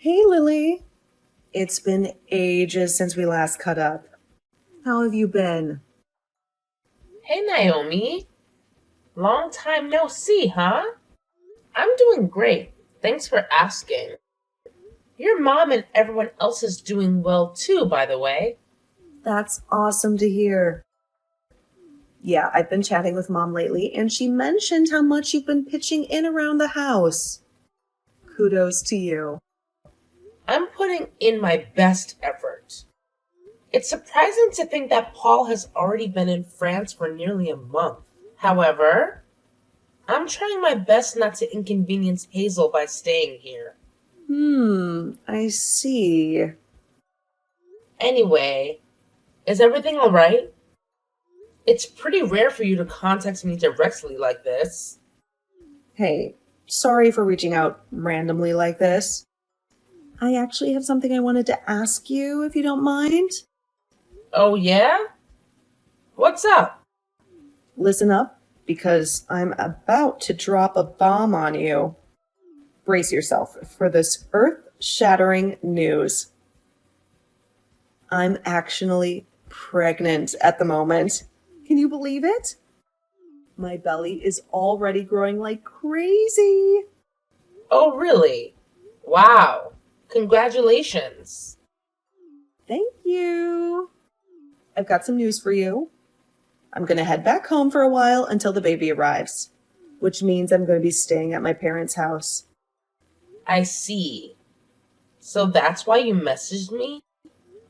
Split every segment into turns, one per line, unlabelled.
Hey, Lily. It's been ages since we last caught up. How have you been?
Hey Naomi, long time no see, huh? I'm doing great. Thanks for asking. Your mom and everyone else is doing well too, by the way.
That's awesome to hear. Yeah, I've been chatting with Mom lately, and she mentioned how much you've been pitching in around the house. Kudos to you.
I'm putting in my best effort. It's surprising to think that Paul has already been in France for nearly a month. However, I'm trying my best not to inconvenience Hazel by staying here.
I see.
Anyway, is everything alright? It's pretty rare for you to contact me directly like this.
Hey, sorry for reaching out randomly like this. I actually have something I wanted to ask you, if you don't mind.
Oh, yeah? What's up?
Listen up, because I'm about to drop a bomb on you. Brace yourself for this earth-shattering news. I'm actually pregnant at the moment. Can you believe it? My belly is already growing like crazy.
Oh, really? Wow. Congratulations.
Thank you. I've got some news for you. I'm going to head back home for a while until the baby arrives, which means I'm going to be staying at my parents' house.
I see. So that's why you messaged me?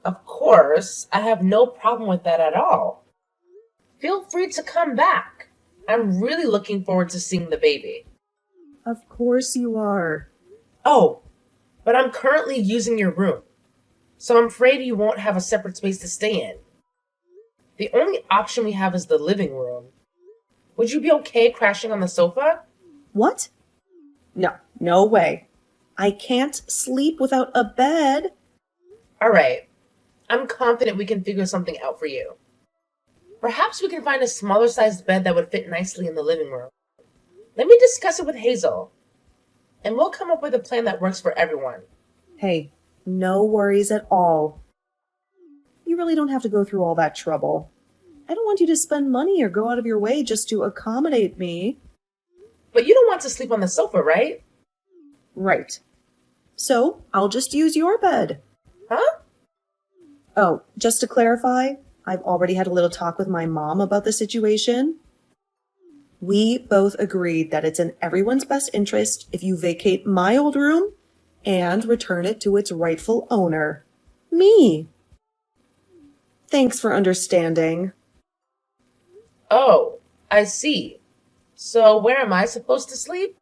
Of course, I have no problem with that at all. Feel free to come back. I'm really looking forward to seeing the baby.
Of course you are.
Oh, but I'm currently using your room, so I'm afraid you won't have a separate space to stay in. The only option we have is the living room. Would you be okay crashing on the sofa?
What? No, no way. I can't sleep without a bed.
Alright, I'm confident we can figure something out for you. Perhaps we can find a smaller sized bed that would fit nicely in the living room. Let me discuss it with Hazel, and we'll come up with a plan that works for everyone.
Hey, no worries at all. You really don't have to go through all that trouble. I don't want you to spend money or go out of your way just to accommodate me.
But you don't want to sleep on the sofa, right?
Right. So, I'll just use your bed.
Huh?
Oh, just to clarify, I've already had a little talk with my mom about the situation. We both agreed that it's in everyone's best interest if you vacate my old room and return it to its rightful owner, me. Thanks for understanding.
Oh, I see. So where am I supposed to sleep?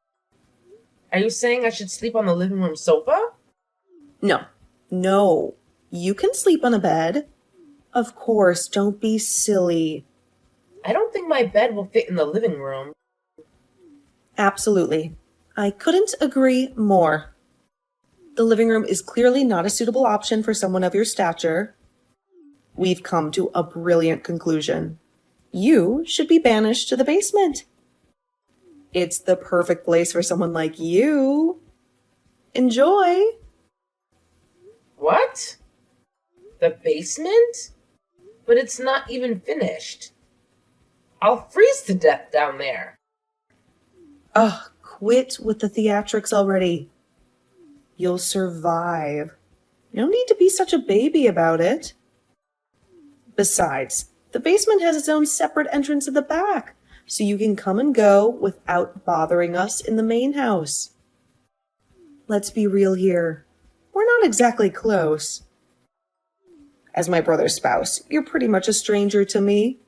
Are you saying I should sleep on the living room sofa?
No. You can sleep on a bed. Of course, don't be silly.
I don't think my bed will fit in the living room.
Absolutely. I couldn't agree more. The living room is clearly not a suitable option for someone of your stature. We've come to a brilliant conclusion. You should be banished to the basement. It's the perfect place for someone like you. Enjoy.
What? The basement? But it's not even finished. I'll freeze to death down there.
Ugh, quit with the theatrics already. You'll survive. You don't need to be such a baby about it. Besides, the basement has its own separate entrance at the back, so you can come and go without bothering us in the main house. Let's be real here. We're not exactly close. As my brother's spouse, you're pretty much a stranger to me.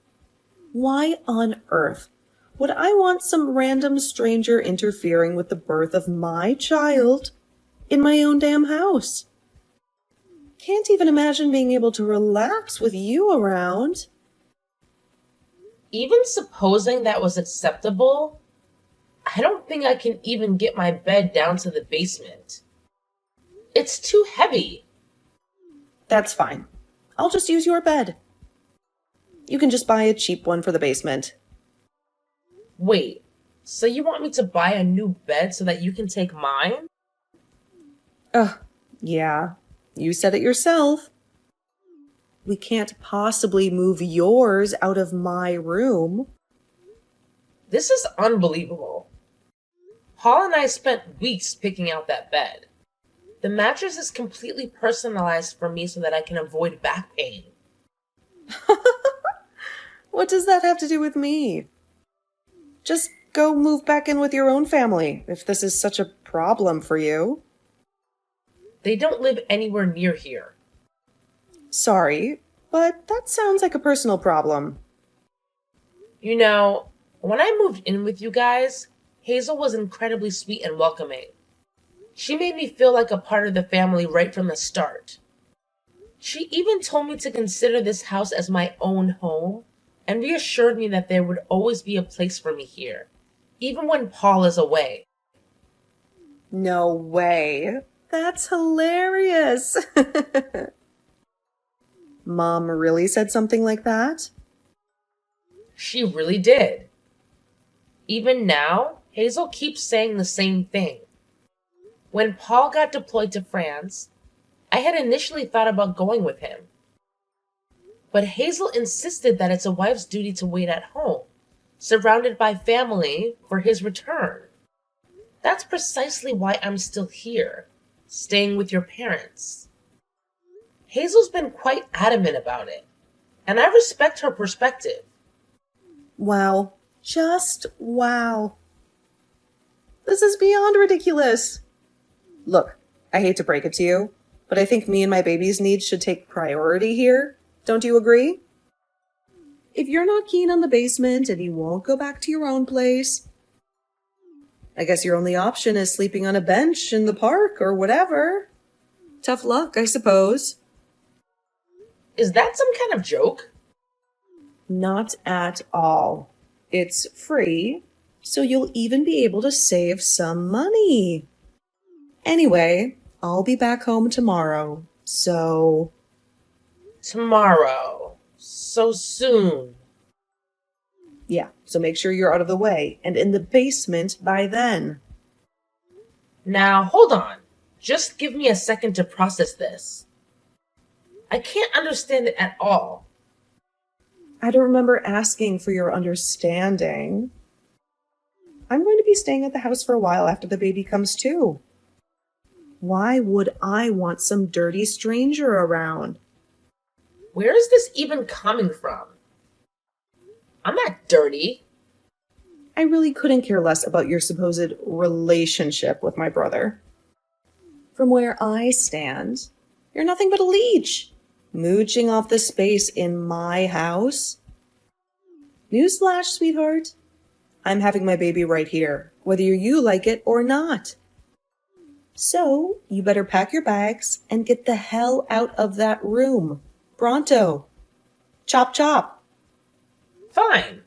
Why on earth would I want some random stranger interfering with the birth of my child in my own damn house? Can't even imagine being able to relax with you around.
Even supposing that was acceptable, I don't think I can even get my bed down to the basement. It's too heavy.
That's fine. I'll just use your bed. You can just buy a cheap one for the basement.
Wait, so you want me to buy a new bed so that you can take mine?
Ugh, Yeah, you said it yourself. We can't possibly move yours out of my room.
This is unbelievable. Paul and I spent weeks picking out that bed. The mattress is completely personalized for me so that I can avoid back pain.
What does that have to do with me? Just go move back in with your own family if this is such a problem for you.
They don't live anywhere near here.
Sorry, but that sounds like a personal problem.
You know, when I moved in with you guys, Hazel was incredibly sweet and welcoming. She made me feel like a part of the family right from the start. She even told me to consider this house as my own home and reassured me that there would always be a place for me here, even when Paul is away.
No way. That's hilarious. Mom really said something like that?
She really did. Even now, Hazel keeps saying the same thing. When Paul got deployed to France, I had initially thought about going with him. But Hazel insisted that it's a wife's duty to wait at home, surrounded by family, for his return. That's precisely why I'm still here, staying with your parents. Hazel's been quite adamant about it, and I respect her perspective.
Wow. Just wow. This is beyond ridiculous. Look, I hate to break it to you, but I think me and my baby's needs should take priority here. Don't you agree? If you're not keen on the basement and you won't go back to your own place, I guess your only option is sleeping on a bench in the park or whatever. Tough luck, I suppose.
Is that some kind of joke?
Not at all. It's free, so you'll even be able to save some money. Anyway, I'll be back home tomorrow, so...
Tomorrow. So soon.
Yeah, so make sure you're out of the way and in the basement by then.
Now, hold on. Just give me a second to process this. I can't understand it at all.
I don't remember asking for your understanding. I'm going to be staying at the house for a while after the baby comes too. Why would I want some dirty stranger around?
Where is this even coming from? I'm not dirty.
I really couldn't care less about your supposed relationship with my brother. From where I stand, you're nothing but a leech, mooching off the space in my house. Newsflash, sweetheart. I'm having my baby right here, whether you like it or not. So, you better pack your bags and get the hell out of that room. Pronto. Chop chop.
Fine.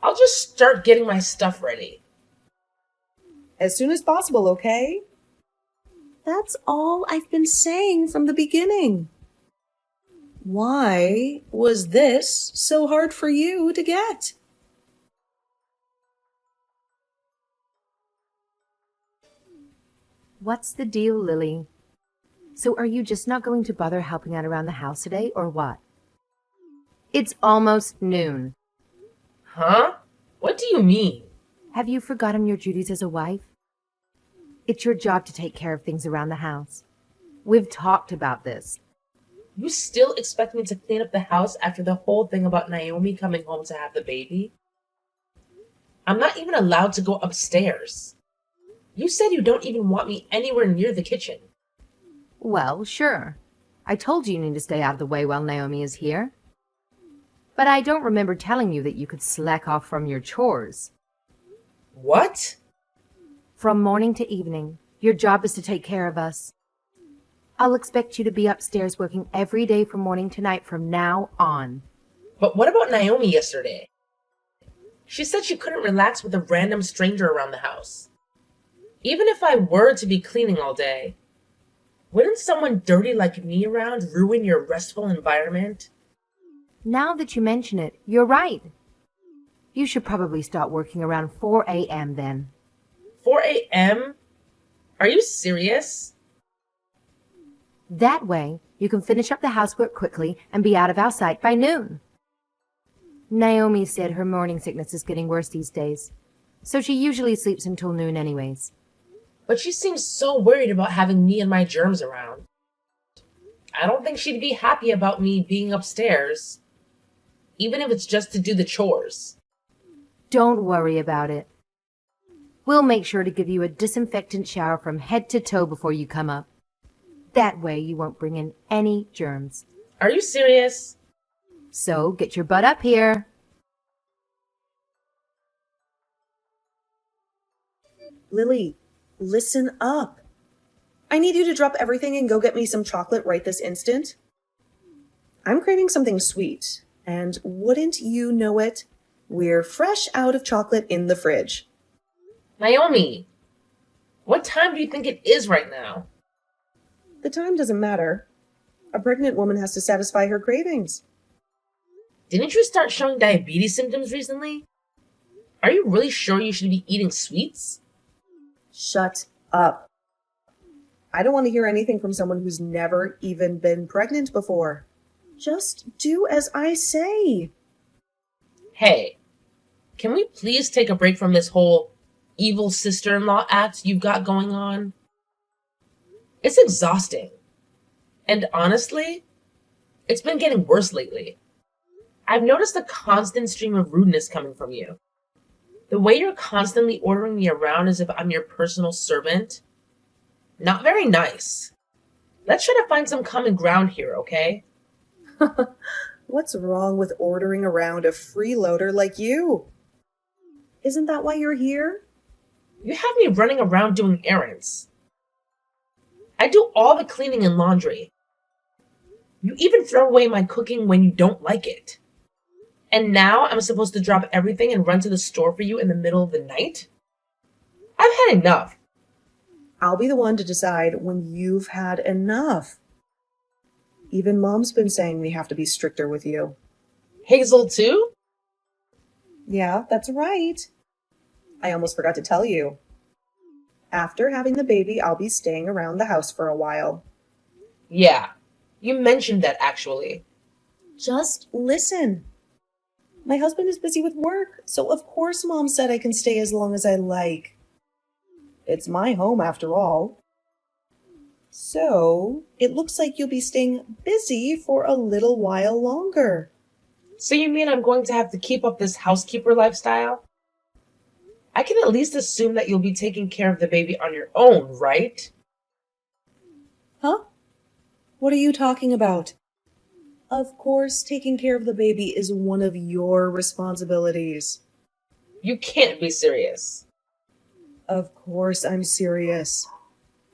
I'll just start getting my stuff ready.
As soon as possible, okay? That's all I've been saying from the beginning. Why was this so hard for you to get?
What's the deal, Lily? So are you just not going to bother helping out around the house today, or what? It's almost noon.
Huh? What do you mean?
Have you forgotten your duties as a wife? It's your job to take care of things around the house. We've talked about this.
You still expect me to clean up the house after the whole thing about Naomi coming home to have the baby? I'm not even allowed to go upstairs. You said you don't even want me anywhere near the kitchen.
Well, sure. I told you need to stay out of the way while Naomi is here. But I don't remember telling you that you could slack off from your chores.
What?
From morning to evening, your job is to take care of us. I'll expect you to be upstairs working every day from morning to night from now on.
But what about Naomi yesterday? She said she couldn't relax with a random stranger around the house. Even if I were to be cleaning all day, wouldn't someone dirty like me around ruin your restful environment?
Now that you mention it, you're right. You should probably start working around 4 a.m. then.
4 a.m.? Are you serious?
That way, you can finish up the housework quickly and be out of our sight by noon. Naomi said her morning sickness is getting worse these days, so she usually sleeps until noon anyways.
But she seems so worried about having me and my germs around. I don't think she'd be happy about me being upstairs, even if it's just to do the chores.
Don't worry about it. We'll make sure to give you a disinfectant shower from head to toe before you come up. That way you won't bring in any germs.
Are you serious?
So get your butt up here.
Lily, listen up. I need you to drop everything and go get me some chocolate right this instant. I'm craving something sweet, and wouldn't you know it, we're fresh out of chocolate in the fridge.
Naomi, what time do you think it is right now?
The time doesn't matter. A pregnant woman has to satisfy her cravings.
Didn't you start showing diabetes symptoms recently? Are you really sure you should be eating sweets?
Shut up. I don't want to hear anything from someone who's never even been pregnant before. Just do as I say.
Hey, can we please take a break from this whole evil sister-in-law act you've got going on? It's exhausting. And honestly, it's been getting worse lately. I've noticed a constant stream of rudeness coming from you. The way you're constantly ordering me around as if I'm your personal servant. Not very nice. Let's try to find some common ground here, okay?
What's wrong with ordering around a freeloader like you? Isn't that why you're here?
You have me running around doing errands. I do all the cleaning and laundry. You even throw away my cooking when you don't like it. And now I'm supposed to drop everything and run to the store for you in the middle of the night? I've had enough.
I'll be the one to decide when you've had enough. Even Mom's been saying we have to be stricter with you.
Hazel too?
Yeah, that's right. I almost forgot to tell you. After having the baby, I'll be staying around the house for a while.
Yeah, you mentioned that actually.
Just listen. My husband is busy with work, so of course Mom said I can stay as long as I like. It's my home after all. So, it looks like you'll be staying busy for a little while longer.
So you mean I'm going to have to keep up this housekeeper lifestyle? I can at least assume that you'll be taking care of the baby on your own, right?
Huh? What are you talking about? Of course, taking care of the baby is one of your responsibilities.
You can't be serious.
Of course I'm serious.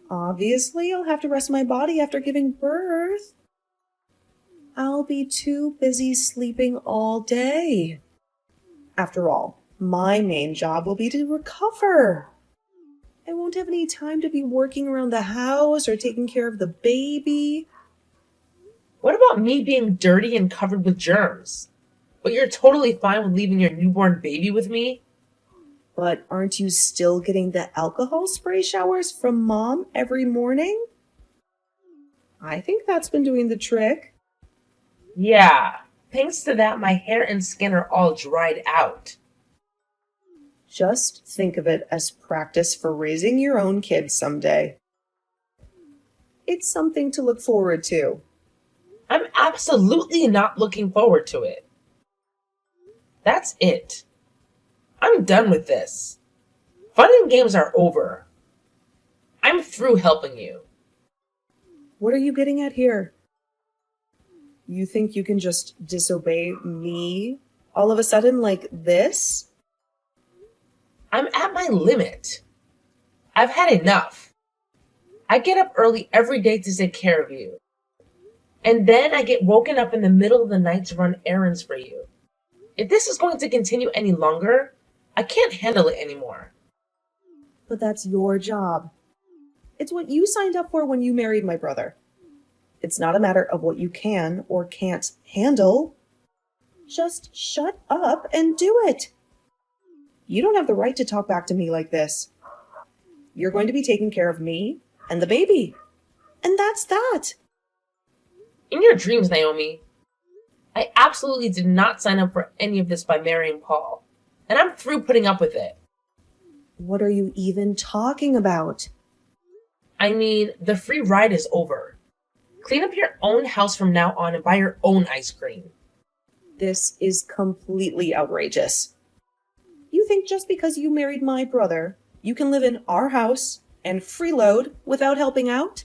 Obviously, I'll have to rest my body after giving birth. I'll be too busy sleeping all day. After all, my main job will be to recover. I won't have any time to be working around the house or taking care of the baby.
What about me being dirty and covered with germs? But you're totally fine with leaving your newborn baby with me?
But aren't you still getting the alcohol spray showers from Mom every morning? I think that's been doing the trick.
Yeah, thanks to that, my hair and skin are all dried out.
Just think of it as practice for raising your own kids someday. It's something to look forward to.
I'm absolutely not looking forward to it. That's it. I'm done with this. Fun and games are over. I'm through helping you.
What are you getting at here? You think you can just disobey me all of a sudden like this?
I'm at my limit. I've had enough. I get up early every day to take care of you. And then I get woken up in the middle of the night to run errands for you. If this is going to continue any longer, I can't handle it anymore.
But that's your job. It's what you signed up for when you married my brother. It's not a matter of what you can or can't handle. Just shut up and do it. You don't have the right to talk back to me like this. You're going to be taking care of me and the baby. And that's that.
In your dreams, Naomi. I absolutely did not sign up for any of this by marrying Paul, and I'm through putting up with it.
What are you even talking about?
I mean, the free ride is over. Clean up your own house from now on and buy your own ice cream.
This is completely outrageous. You think just because you married my brother, you can live in our house and freeload without helping out?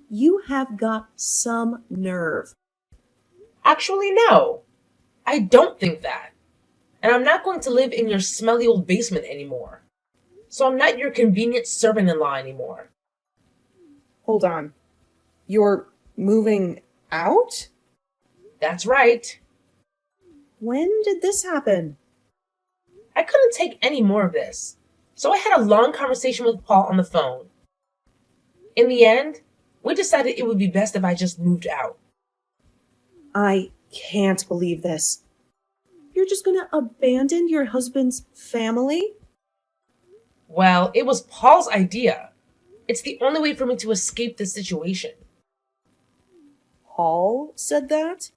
You have got some nerve.
Actually, no. I don't think that. And I'm not going to live in your smelly old basement anymore. So I'm not your convenient servant-in-law anymore.
Hold on. You're moving out?
That's right.
When did this happen?
I couldn't take any more of this. So I had a long conversation with Paul on the phone. In the end, we decided it would be best if I just moved out.
I can't believe this. You're just gonna abandon your husband's family?
Well, it was Paul's idea. It's the only way for me to escape this situation.
Paul said that?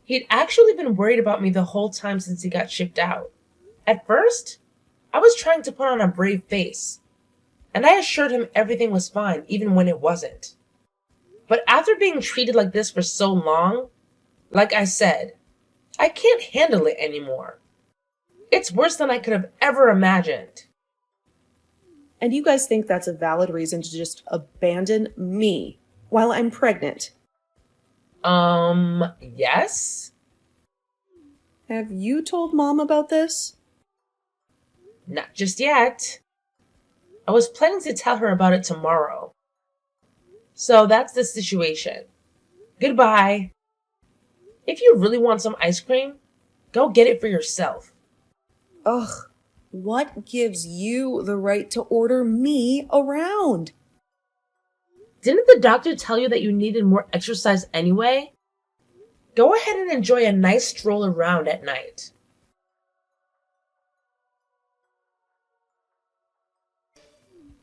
He'd actually been worried about me the whole time since he got shipped out. At first, I was trying to put on a brave face, and I assured him everything was fine even when it wasn't. But after being treated like this for so long, like I said, I can't handle it anymore. It's worse than I could have ever imagined.
And you guys think that's a valid reason to just abandon me while I'm pregnant?
Yes?
Have you told Mom about this?
Not just yet. I was planning to tell her about it tomorrow. So that's the situation. Goodbye. If you really want some ice cream, go get it for yourself.
Ugh, what gives you the right to order me around?
Didn't the doctor tell you that you needed more exercise anyway? Go ahead and enjoy a nice stroll around at night.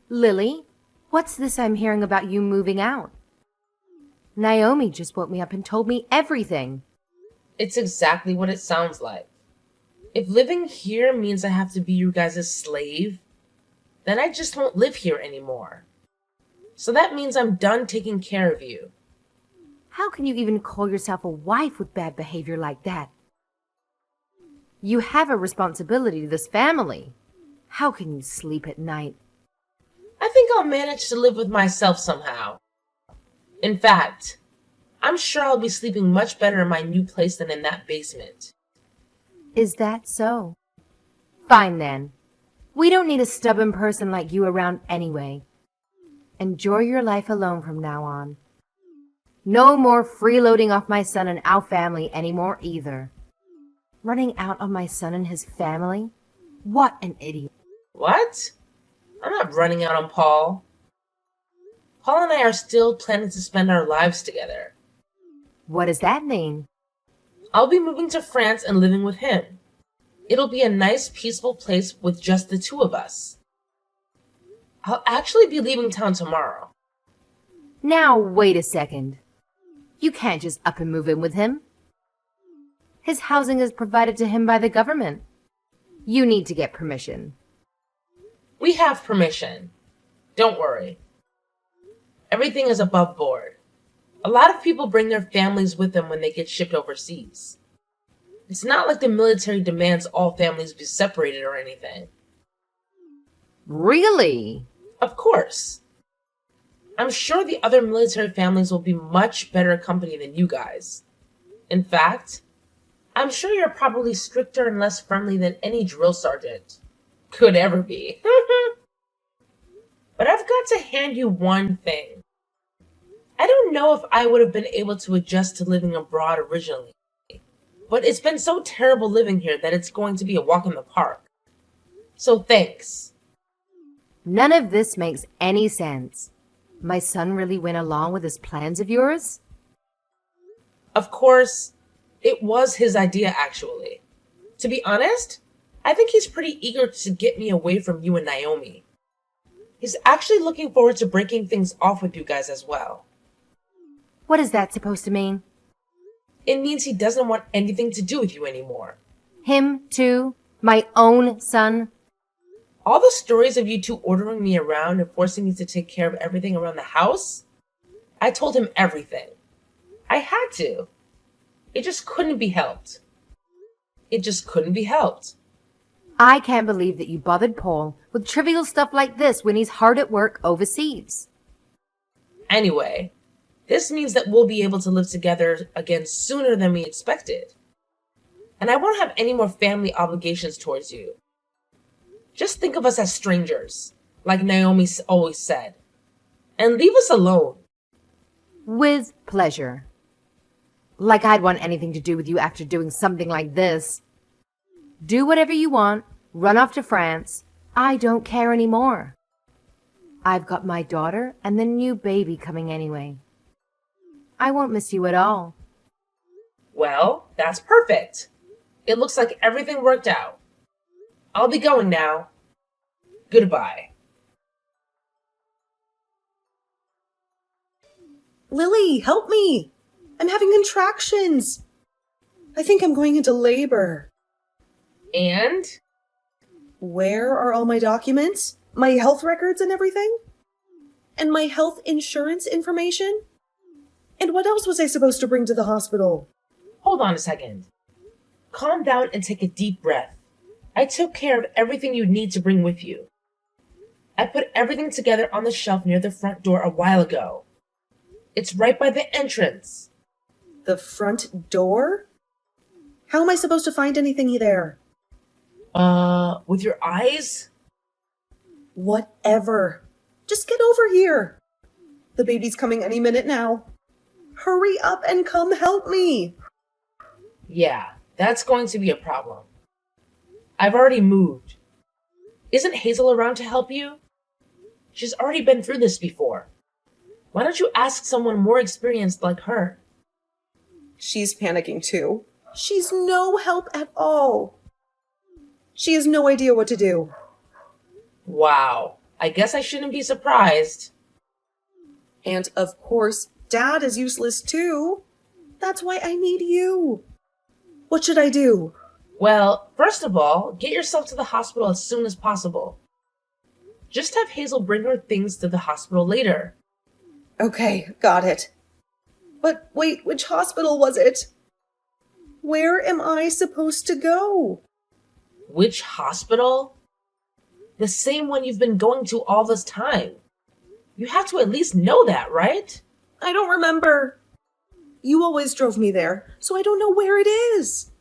Lily, what's this I'm hearing about you moving out? Naomi just woke me up and told me everything.
It's exactly what it sounds like. If living here means I have to be you guys' slave, then I just won't live here anymore. So that means I'm done taking care of you.
How can you even call yourself a wife with bad behavior like that? You have a responsibility to this family. How can you sleep at night?
I think I'll manage to live with myself somehow. In fact, I'm sure I'll be sleeping much better in my new place than in that basement.
Is that so? Fine then. We don't need a stubborn person like you around anyway. Enjoy your life alone from now on. No more freeloading off my son and our family anymore either. Running out on my son and his family? What an idiot.
What? I'm not running out on Paul. Paul and I are still planning to spend our lives together.
What does that mean?
I'll be moving to France and living with him. It'll be a nice, peaceful place with just the two of us. I'll actually be leaving town tomorrow.
Now, wait a second. You can't just up and move in with him. His housing is provided to him by the government. You need to get permission.
We have permission. Don't worry. Everything is above board. A lot of people bring their families with them when they get shipped overseas. It's not like the military demands all families be separated or anything.
Really?
Of course. I'm sure the other military families will be much better company than you guys. In fact, I'm sure you're probably stricter and less friendly than any drill sergeant could ever be. But I've got to hand you one thing. I don't know if I would have been able to adjust to living abroad originally, but it's been so terrible living here that it's going to be a walk in the park. So thanks.
None of this makes any sense. My son really went along with his plans of yours?
Of course, it was his idea actually. To be honest, I think he's pretty eager to get me away from you and Naomi. He's actually looking forward to breaking things off with you guys as well.
What is that supposed to mean?
It means he doesn't want anything to do with you anymore.
Him, too? My own son?
All the stories of you two ordering me around and forcing me to take care of everything around the house? I told him everything. I had to. It just couldn't be helped. It just couldn't be helped.
I can't believe that you bothered Paul with trivial stuff like this when he's hard at work overseas.
Anyway, this means that we'll be able to live together again sooner than we expected. And I won't have any more family obligations towards you. Just think of us as strangers, like Naomi always said. And leave us alone.
With pleasure. Like I'd want anything to do with you after doing something like this. Do whatever you want, run off to France. I don't care anymore. I've got my daughter and the new baby coming anyway. I won't miss you at all.
Well, that's perfect. It looks like everything worked out. I'll be going now. Goodbye.
Lily, help me! I'm having contractions. I think I'm going into labor.
And?
Where are all my documents? My health records and everything? And my health insurance information? And what else was I supposed to bring to the hospital?
Hold on a second. Calm down and take a deep breath. I took care of everything you need to bring with you. I put everything together on the shelf near the front door a while ago. It's right by the entrance.
The front door? How am I supposed to find anything there?
With your eyes?
Whatever. Just get over here. The baby's coming any minute now. Hurry up and come help me.
Yeah, that's going to be a problem. I've already moved. Isn't Hazel around to help you? She's already been through this before. Why don't you ask someone more experienced like her?
She's panicking too. She's no help at all. She has no idea what to do.
Wow, I guess I shouldn't be surprised.
And of course, Dad is useless too. That's why I need you. What should I do?
Well, first of all, get yourself to the hospital as soon as possible. Just have Hazel bring her things to the hospital later.
Okay, got it. But wait, which hospital was it? Where am I supposed to go?
Which hospital? The same one you've been going to all this time. You have to at least know that, right?
I don't remember. You always drove me there, so I don't know where it is.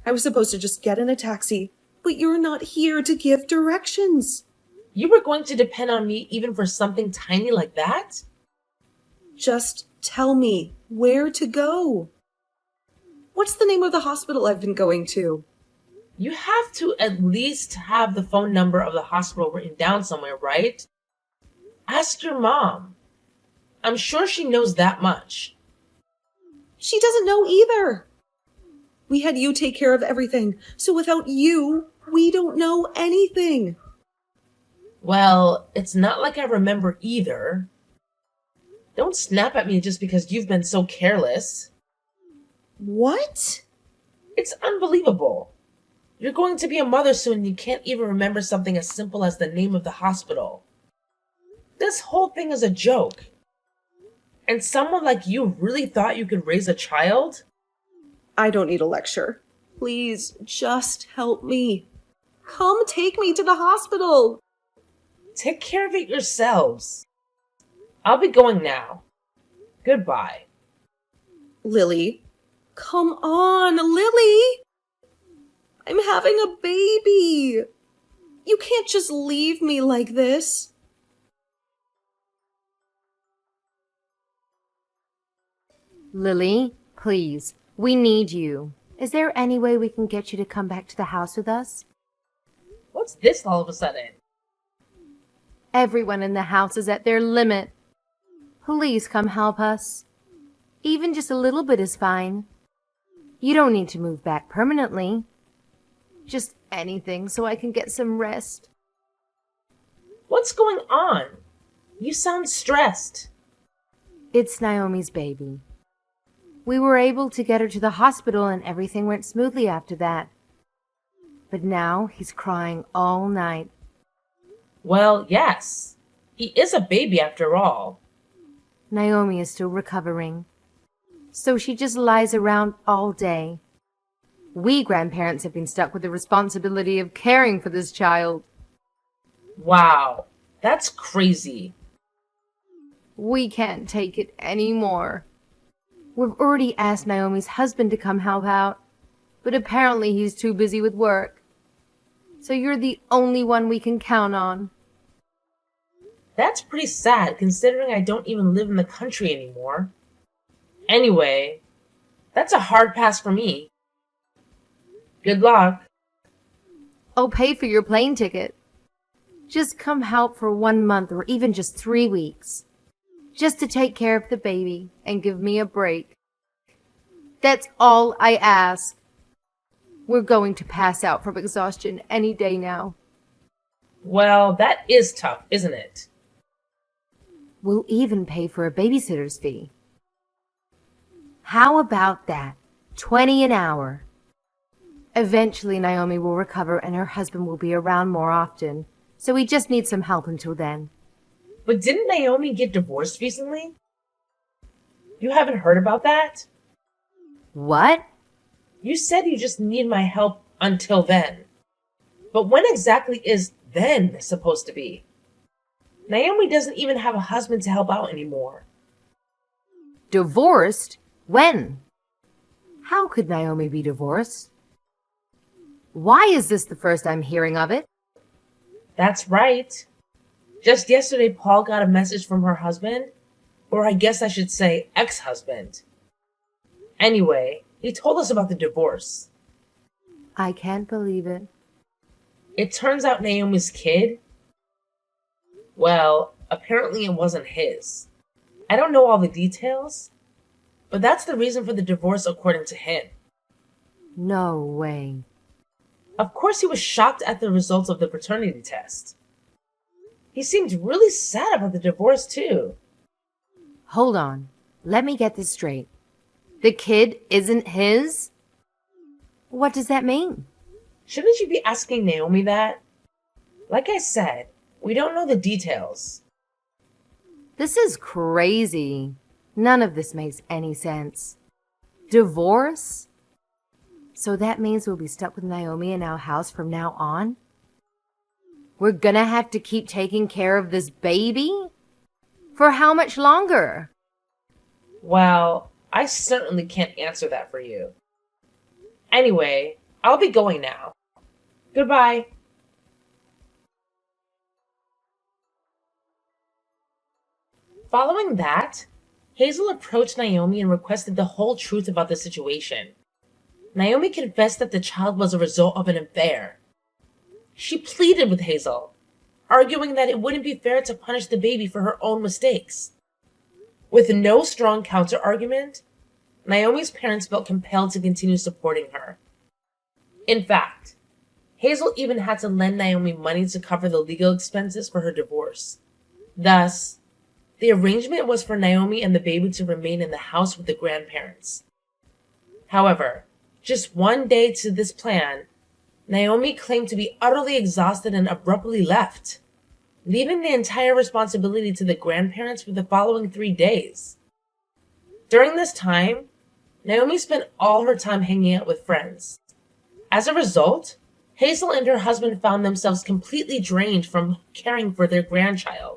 I was supposed to just get in a taxi, but you're not here to give directions.
You were going to depend on me even for something tiny like that?
Just tell me where to go. What's the name of the hospital I've been going to?
You have to at least have the phone number of the hospital written down somewhere, right? Ask your mom. I'm sure she knows that much.
She doesn't know either. We had you take care of everything, so without you, we don't know anything.
Well, it's not like I remember either. Don't snap at me just because you've been so careless.
What?
It's unbelievable. You're going to be a mother soon and you can't even remember something as simple as the name of the hospital. This whole thing is a joke. And someone like you really thought you could raise a child?
I don't need a lecture. Please, just help me. Come take me to the hospital.
Take care of it yourselves. I'll be going now. Goodbye.
Lily. Come on, Lily. I'm having a baby. You can't just leave me like this.
Lily, please, we need you. Is there any way we can get you to come back to the house with us?
What's this all of a sudden?
Everyone in the house is at their limit. Please come help us. Even just a little bit is fine. You don't need to move back permanently. Just anything so I can get some rest.
What's going on? You sound stressed.
It's Naomi's baby. We were able to get her to the hospital and everything went smoothly after that. But now he's crying all night.
Well, yes. He is a baby after all.
Naomi is still recovering. So she just lies around all day. We grandparents have been stuck with the responsibility of caring for this child.
Wow, that's crazy.
We can't take it anymore. We've already asked Naomi's husband to come help out, but apparently he's too busy with work. So you're the only one we can count on.
That's pretty sad considering I don't even live in the country anymore. Anyway, that's a hard pass for me. Good luck.
I'll pay for your plane ticket. Just come help for 1 month or even just 3 weeks. Just to take care of the baby and give me a break. That's all I ask. We're going to pass out from exhaustion any day now.
Well, that is tough, isn't it?
We'll even pay for a babysitter's fee. How about that? 20 an hour. Eventually, Naomi will recover and her husband will be around more often, so we just need some help until then.
But didn't Naomi get divorced recently? You haven't heard about that?
What?
You said you just need my help until then. But when exactly is then supposed to be? Naomi doesn't even have a husband to help out anymore.
Divorced? When? How could Naomi be divorced? Why is this the first I'm hearing of it?
That's right. Just yesterday, Paul got a message from her husband, or I guess I should say ex-husband. Anyway, he told us about the divorce.
I can't believe it.
It turns out Naomi's kid, well, apparently it wasn't his. I don't know all the details, but that's the reason for the divorce according to him.
No way.
Of course, he was shocked at the results of the paternity test. He seemed really sad about the divorce, too.
Hold on. Let me get this straight. The kid isn't his? What does that mean?
Shouldn't you be asking Naomi that? Like I said, we don't know the details.
This is crazy. None of this makes any sense. Divorce? So that means we'll be stuck with Naomi in our house from now on? We're gonna have to keep taking care of this baby? For how much longer?
Well, I certainly can't answer that for you. Anyway, I'll be going now. Goodbye. Following that, Hazel approached Naomi and requested the whole truth about the situation. Naomi confessed that the child was a result of an affair. She pleaded with Hazel, arguing that it wouldn't be fair to punish the baby for her own mistakes. With no strong counter-argument, Naomi's parents felt compelled to continue supporting her. In fact, Hazel even had to lend Naomi money to cover the legal expenses for her divorce. Thus, the arrangement was for Naomi and the baby to remain in the house with the grandparents. However, just 1 day to this plan, Naomi claimed to be utterly exhausted and abruptly left, leaving the entire responsibility to the grandparents for the following 3 days. During this time, Naomi spent all her time hanging out with friends. As a result, Hazel and her husband found themselves completely drained from caring for their grandchild.